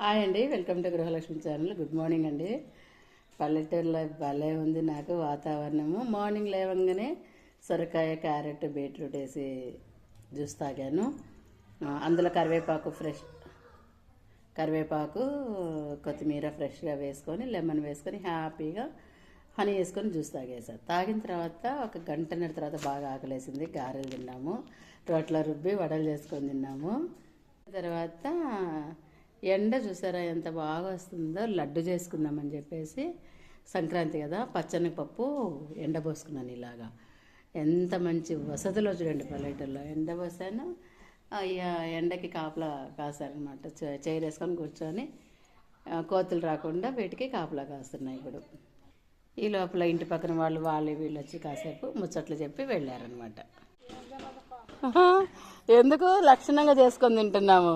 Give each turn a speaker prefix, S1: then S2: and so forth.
S1: Hi అండి, welcome to Gruhalakshmi channel. Good morning అండి. పల్లెటూరులో భలే ఉంది నాకు వాతావరణము. మార్నింగ్ లేవగానే సొరకాయ, క్యారెట్, బీట్రూట్ వేసి జ్యూస్ తాగాను. అందులో కరివేపాకు, కొత్తిమీర ఫ్రెష్గా వేసుకొని, లెమన్ వేసుకొని, హ్యాపీగా హనీ వేసుకొని జ్యూస్ తాగేసాను. తాగిన తర్వాత ఒక గంటన్నర తర్వాత బాగా ఆకలేసింది. గారెలు తిన్నాము, రోట్లో రుబ్బి వడలు చేసుకొని తిన్నాము. తర్వాత ఎండ చూసారా ఎంత బాగా వస్తుందో, లడ్డు చేసుకుందామని చెప్పేసి సంక్రాంతి కదా, పచ్చనిపప్పు ఎండబోసుకున్నాను. ఇలాగా ఎంత మంచి వసతిలో చూడండి, పల్లెటూరులో ఎండబోసాను. అయ్యా ఎండకి కాపలా కాసారనమాట. చైర్ వేసుకొని కూర్చొని కోతులు రాకుండా వీటికి కాపలా కాస్తున్నాయి. ఇప్పుడు ఈ లోపల ఇంటి పక్కన వాళ్ళు వీళ్ళు వచ్చి కాసేపు ముచ్చట్లు చెప్పి వెళ్ళారనమాట. ఎందుకు లక్షణంగా చేసుకొని తింటున్నాము.